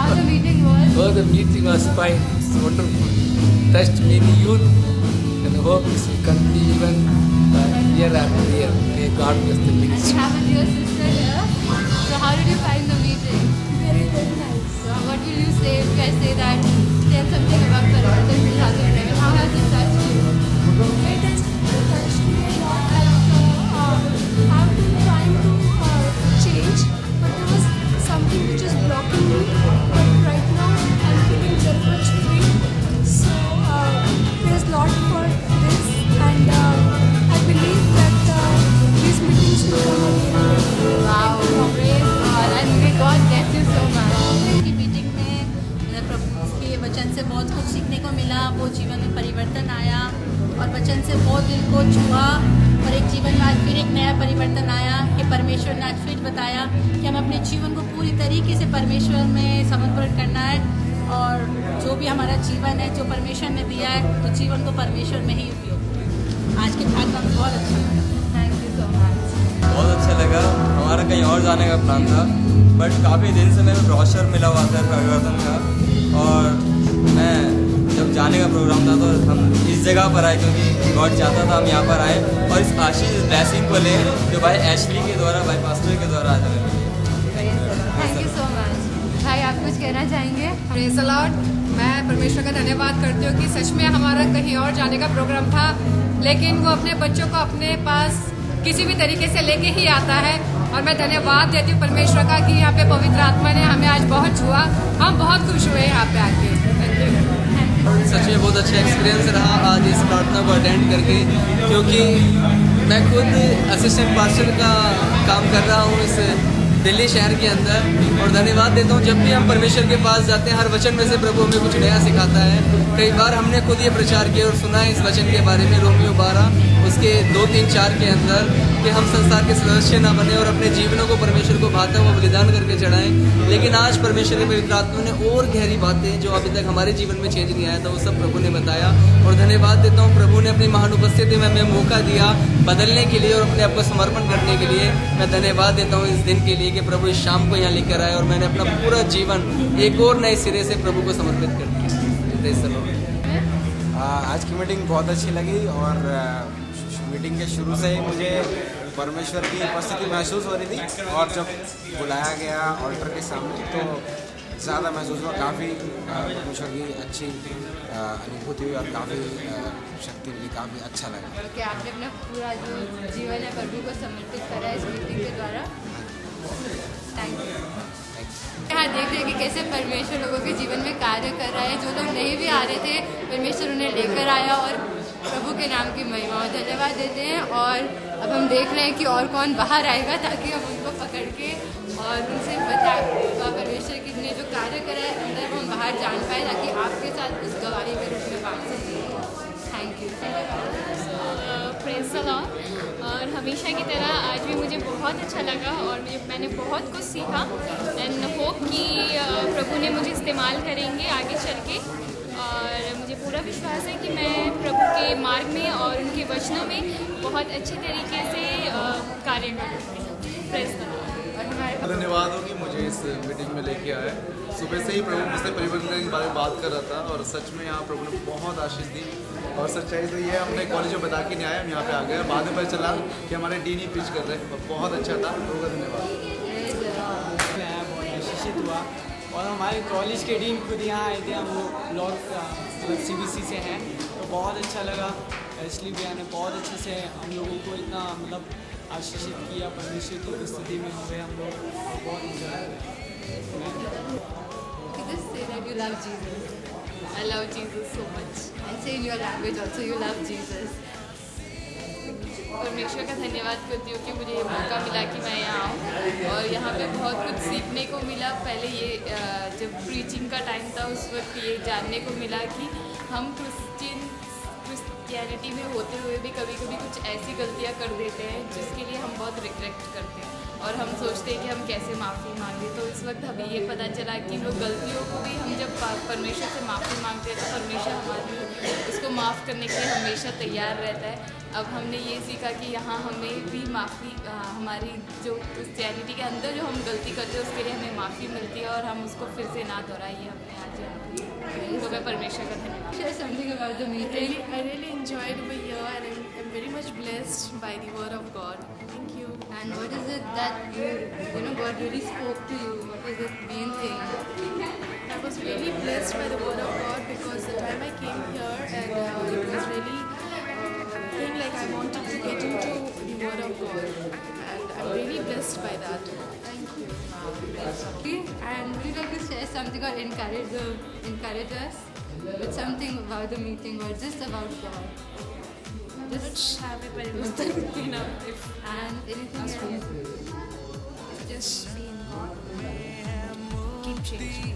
How the meeting was? Oh, the meeting was fine. It's wonderful. Touched many youth, and I hope this will continue even year after year. May God bless the And ministry. you have a dear sister here. So how did you find the meeting? Very, very nice. So what will you say if I say that tell something about Parvati 2011? How has it touched you? It has touched me a lot. I've been trying to change, but there was something which is blocking me. But right now, I'm feeling very much free. So praise Lord for this, and I believe that these meetings will come again. Wow, praise God and may God bless you so much. की meeting में प्रभु के वचन से बहुत कुछ सीखने को मिला, वो जीवन में परिवर्तन आया और वचन से बहुत दिल को छुआ और एक जीवन में आज फिर एक नया परिवर्तन आया कि परमेश्वर ने आज फिर बताया कि हम अपने जीवन को पूरी तरीके से परमेश्वर में समर्पण करना है और जो भी हमारा जीवन है जो परमेश्वर ने दिया है तो जीवन को परमेश्वर में ही उपयोग। आज के ध्यान में बहुत अच्छा लगा। Thank you so much. बहुत अच्छा लगा। हमारा कहीं और जाने का प्लान था बट काफ़ी दिन से मेरे ब्रोशर मिला हुआ था परिवर्तन का और मैं जब जाने का प्रोग्राम था तो हम इस जगह पर आए क्योंकि गॉड चाहता था हम यहाँ पर आए और इस आशीष ब्लेसिंग को ले जो भाई एशली के द्वारा भाई पास्टर के द्वारा आज हमें मिली। Thank you so much. भाई आप कुछ कहना चाहेंगे? Praise the Lord. मैं परमेश्वर का धन्यवाद करती हूँ कि सच में हमारा कहीं और जाने का प्रोग्राम था लेकिन वो अपने बच्चों को अपने पास किसी भी तरीके से लेके ही आता है और मैं धन्यवाद देती हूँ परमेश्वर का कि यहाँ पे पवित्र आत्मा ने हमें आज बहुत छुआ। हम बहुत खुश हुए यहाँ पे आके। Thank you. सच में बहुत अच्छा एक्सपीरियंस रहा आज इस प्रार्थना को अटेंड करके क्योंकि मैं खुद असिस्टेंट पास्टर का काम कर रहा हूँ इस दिल्ली शहर के अंदर और धन्यवाद देता हूँ जब भी हम परमेश्वर के पास जाते हैं हर वचन में से प्रभु हमें कुछ नया सिखाता है। कई बार हमने खुद ये प्रचार किया और सुना है इस वचन के बारे में रोमियो 12 उसके 2-3-4 के अंदर कि हम संसार के सदस्य ना बने और अपने जीवनों को परमेश्वर को भाता हुआ बलिदान करके चढ़ाएं। लेकिन आज परमेश्वर के पवित्र आत्मा ने और गहरी बातें जो अभी तक हमारे जीवन में चेंज नहीं आया था वो सब प्रभु ने बताया और धन्यवाद देता हूँ प्रभु ने अपनी महान उपस्थिति में हमें मौका दिया बदलने के लिए और अपने आप को समर्पण करने के लिए। मैं धन्यवाद देता हूँ इस दिन के लिए कि प्रभु इस शाम को यहाँ लेकर आए और मैंने अपना पूरा जीवन एक और नए सिरे से प्रभु को समर्पित कर दिया। आज की मीटिंग बहुत अच्छी लगी और मीटिंग के शुरू से ही मुझे परमेश्वर की उपस्थिति महसूस हो रही थी और जब बुलाया गया ऑल्टर के सामने तो ज़्यादा महसूस हुआ। काफ़ी परमेश्वर की अच्छी अनुभूति हुई और काफ़ी शक्ति मिली। काफ़ी अच्छा लगा कि आपने अपना पूरा जो जीवन है प्रभु को समर्पित करा है इस मीटिंग के द्वारा। Thank you. यहाँ देख रहे हैं कि कैसे परमेश्वर लोगों के जीवन में कार्य कर रहा है। जो लोग नहीं भी आ रहे थे परमेश्वर उन्हें लेकर आया और प्रभु के नाम की महिमा और धन्यवाद देते हैं। और अब हम देख रहे हैं कि और कौन बाहर आएगा ताकि हम उनको पकड़ के और उनसे बता परमेश्वर की ने जो कार्य करा है अंदर वो हम बाहर जान पाए ताकि आपके साथ उस गवाही के रूप में बात सकें। Thank you. Praise the Lord. और हमेशा की तरह आज भी मुझे बहुत अच्छा लगा और मैंने बहुत कुछ सीखा एंड होप कि प्रभु ने मुझे इस्तेमाल करेंगे आगे चल के और मुझे पूरा विश्वास है कि मैं प्रभु के मार्ग में और उनके वचनों में बहुत अच्छे तरीके से कार्य करूँगी। Praise the Lord. धन्यवाद हो कि मुझे इस मीटिंग में लेके आए। सुबह से ही प्रभु मुझसे परिवर्तन के बारे में बात कर रहा था और सच में यहाँ प्रभु ने बहुत आशीष दी और सच्चाई तो ये है हमने कॉलेज में बता के नहीं आए, हम यहाँ पे आ गए। बाद में पता चला कि हमारे डीन ही पिच कर रहे हैं। बहुत अच्छा था। प्रभु का धन्यवाद। मैं बहुत आशीषित हुआ और हमारे कॉलेज के डीन खुद यहाँ आए थे। हम लोग मतलब CBC से हैं तो बहुत अच्छा लगा। इसलिए भैया ने बहुत अच्छे से हम लोगों को इतना मतलब आशीषित किया। परमेश्वर की उपस्थिति में हुए हम लोग बहुत इंजॉय किया। Just say that you love Jesus. I love Jesus so much. And say in your language also you love Jesus. परमेश्वर का धन्यवाद करती हूँ कि मुझे ये मौका मिला कि मैं यहाँ आऊँ और यहाँ पे बहुत कुछ सीखने को मिला। पहले ये जब प्रीचिंग का टाइम था उस वक्त ये जानने को मिला कि हम क्रिश्चियनिटी में होते हुए भी कभी कभी कुछ ऐसी गलतियाँ कर देते हैं जिसके लिए हम बहुत रिग्रेट करते हैं और और हम सोचते हैं कि हम कैसे माफ़ी मांगे। तो इस वक्त हमें ये पता चला कि वो गलतियों को भी हम जब परमेश्वर से माफ़ी मांगते हैं तो परमेश्वर हमारी उसको माफ़ करने के लिए हमेशा तैयार रहता है। अब हमने ये सीखा कि यहाँ हमें भी माफ़ी हमारी जो क्रिश्चियनिटी के अंदर जो हम गलती करते हैं उसके लिए हमें माफ़ी मिलती है और हम उसको फिर से ना दोहराइए अपने आज यहाँ। तो मैं परमेश्वर का धन्यवाद। Share something about the meeting. I really enjoyed over here and I'm very much blessed by the word of God. Thank you. And what is it that you know God really spoke to you? What is the main thing? I was really blessed by the word of God because the time I came here and it was really feeling like I wanted to get into the word of God and I'm really blessed by that. Thank you. Okay. And would you like to share something or encourage us with something about the meeting or just about God? Just Have a परिवर्तन देना and anything else? just be in God. Keep changing.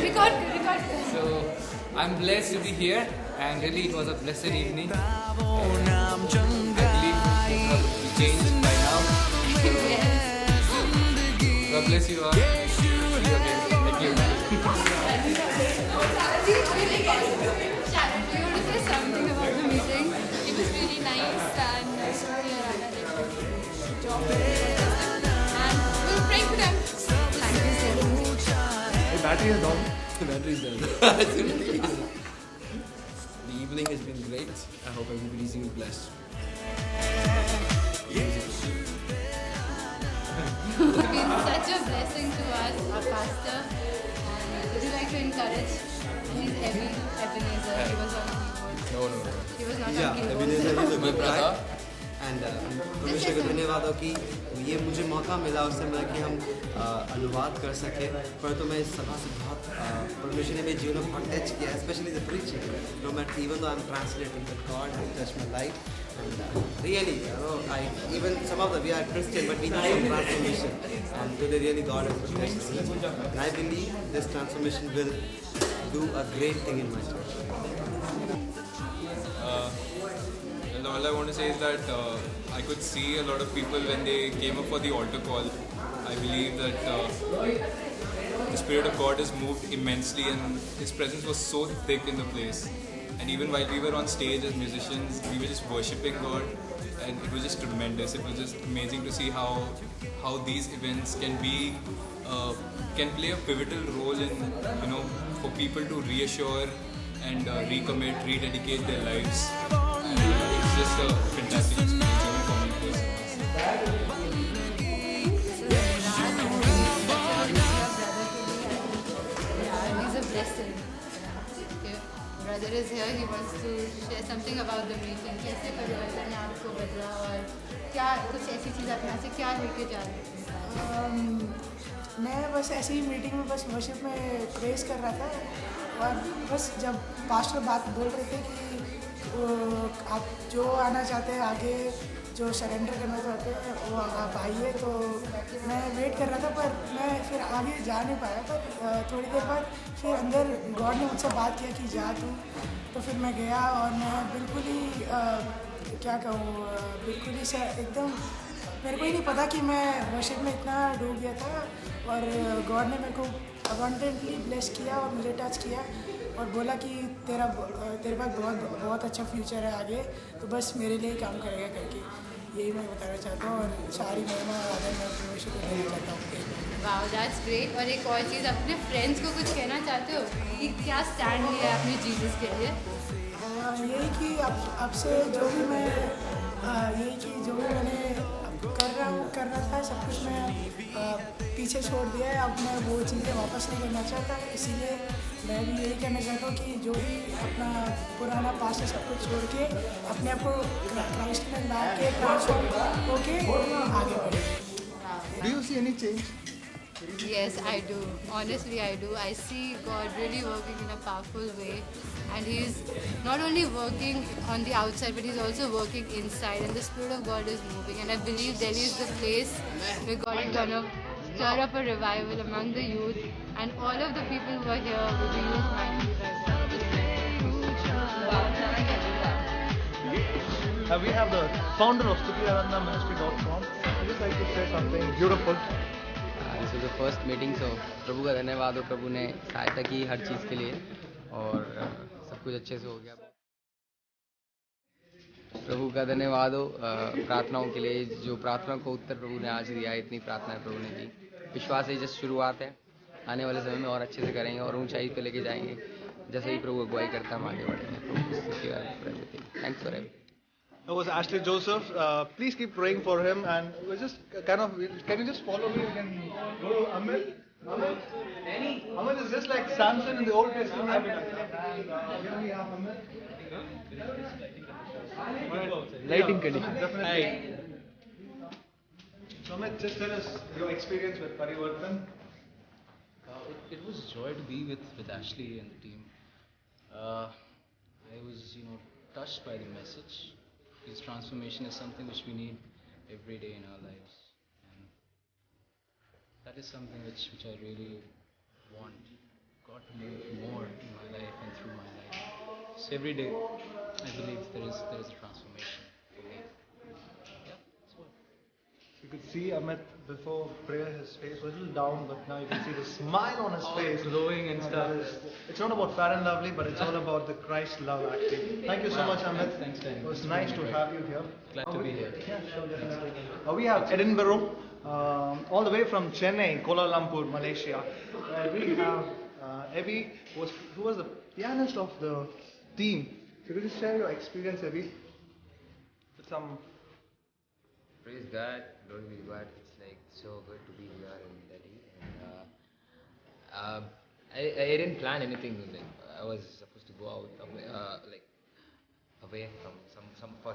Record. So I'm blessed to be here, and really it was a blessed evening. I believe we changed by now. God bless you all. See you again. Thank you. Sharon, do you want to say something about the meeting? It was really nice and Sophia Rana did a good job. And we'll pray for them. Thank you so much. Battery है down. The evening has been great. I hope everybody's been blessed. It's been such a blessing to us, our pastor. And would you like to encourage? He's Ebenezer. He was on keyboard. No. He was not Yeah, on keyboard. Ebenezer is a My good brother. guy. And परमेश्वर का धन्यवाद हो कि ये मुझे मौका मिला उस समय कि हम अनुवाद कर सके। परंतु मैं इस सभा से बहुत परमेश्वर ने मेरे जीवन में बहुत टच किया, specially the preaching. No matter even though I am translating but God has touched my life and really I even some of the we are Christian but we need some transformation and today really God has blessed us and I believe this transformation will do a great thing in my church. And all I want to say is that I could see a lot of people when they came up for the altar call. I believe that the Spirit of God has moved immensely and His presence was so thick in the place. And even while we were on stage as musicians, we were just worshipping God and it was just tremendous. It was just amazing to see how these events can play a pivotal role in, for people to reassure and recommit, rededicate their lives. It's just a fantastic experience for me personally. He's a blessing. Okay. Brother is here. He wants to share something about the meeting. कैसे परिवर्तन ने आपको बदला और क्या कुछ ऐसी चीज़ आप यहाँ से क्या लेके जा रहे हैं? मैं बस ऐसे ही मीटिंग में बस वर्शिप में प्रेस कर रहा था और बस जब पास्टर बात बोल रहे थे कि आप जो आना चाहते हैं आगे जो सरेंडर करना चाहते हैं वो आप आइए, तो मैं वेट कर रहा था पर मैं फिर आगे जा नहीं पाया। पर थोड़ी देर बाद फिर अंदर गॉड ने मुझसे बात किया कि जा तू, तो फिर मैं गया और मैं बिल्कुल ही क्या कहूँ बिल्कुल ही एकदम मेरे को ही नहीं पता कि मैं वर्शिप में इतना डूब गया था और गॉड ने मेरे को अबंडेंटली ब्लेस किया और मुझे टच किया और बोला कि तेरे पास बहुत अच्छा फ्यूचर है आगे, तो बस मेरे लिए काम करेगा करके यही मैं बताना चाहता हूँ और सारी महिमा आदर मैं परमेश्वर को देना चाहता हूँ। Wow that's great. और एक और चीज़, अपने फ्रेंड्स को कुछ कहना चाहते हो कि क्या स्टैंड लिया है आपने जीसस के लिए? यही कि अब से जो भी मैं यही कि जो भी मैंने कर रहा था सब कुछ मैं पीछे छोड़ दिया है। अब मैं वो चीज़ें वापस नहीं करना चाहता, इसीलिए मैं भी यही कहना चाहता हूँ कि जो भी अपना पुराना पास्ट है सब कुछ छोड़ के अपने आप को क्राइस्ट में ला के ट्रांसफॉर्म होके आगे बढ़े। Do you see any change? Yes, I do. Honestly, I do. I see God really working in a powerful way. And He's not only working on the outside, but He's also working inside. And the Spirit of God is moving. And I believe Delhi is the place where God is going to stir up a revival among the youth. And all of the people who are here will be used mightily by God. We have the founder of StudiArandaMinistry.com. I'd just like to say something beautiful. This is the first meeting, so प्रभु का धन्यवाद हो, प्रभु ने सहायता की हर चीज़ के लिए और सब कुछ अच्छे से हो गया। प्रभु का धन्यवाद हो प्रार्थनाओं के लिए, जो प्रार्थना को उत्तर प्रभु ने आज दिया, इतनी प्रार्थनाएं प्रभु ने की। विश्वास है जस्ट शुरुआत है, आने वाले समय में और अच्छे से करेंगे और ऊंचाई पे लेके जाएंगे, जैसे ही प्रभु अगुवाई करता है हम आगे बढ़ेंगे। Thanks for everything. That was Ashley Joseph. Please keep praying for him, and we're just can you just follow me? You can go to Amit. Amit is just like Samson in the Old Testament. Here we have Amit. Lighting condition. Definitely. So Amit, just tell us your experience with Parivartan. It was a joy to be with Ashley and the team. I was, touched by the message. His transformation is something which we need every day in our lives, and that is something which I really want God to move more in my life and through my life. So every day, I believe there is a transformation for me. Yeah, that's what. You could see Amit before prayer, his face was a little down, but now you can see the smile on his face. Glowing and stuff. It's not about Fair and Lovely, but it's all about the Christ love actually. Thank you so much, Amit. Thanks, Dan. It was nice to have you here. Glad to be here. Yeah, sure, definitely. We have Edinburgh, all the way from Chennai, Kuala Lumpur, Malaysia. We have Evie, who was the pianist of the team. So could you share your experience, Evie? With some. Praise God, glory be to God. It's like so good to be here in Delhi. And I didn't plan anything. Like I was supposed to go out away from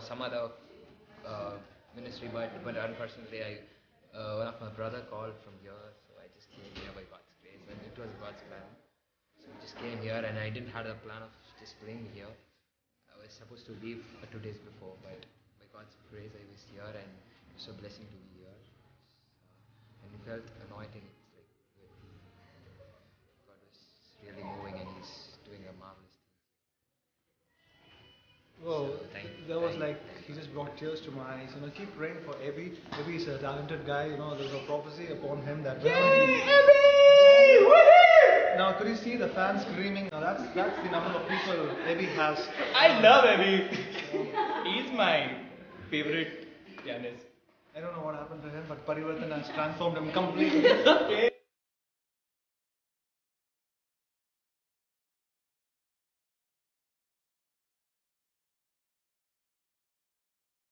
some other ministry, but unfortunately, one of my brother called from here, so I just came here by God's grace, and it was God's plan. So I just came here, and I didn't have a plan of just playing here. I was supposed to leave 2 days before, but by God's grace, I was here, and it's a blessing to be here. And it felt anointing. It's like God was really moving, and He's doing a marvelous thing. Whoa, So that was like, he just brought tears to my eyes. Keep praying for Evie. Evie is a talented guy. There's a prophecy upon him that. Now, could you see the fans screaming? Now, that's the number of people Evie has. I love Evie. He's my favorite pianist. I don't know what happened to him, but Parivartan has transformed him completely.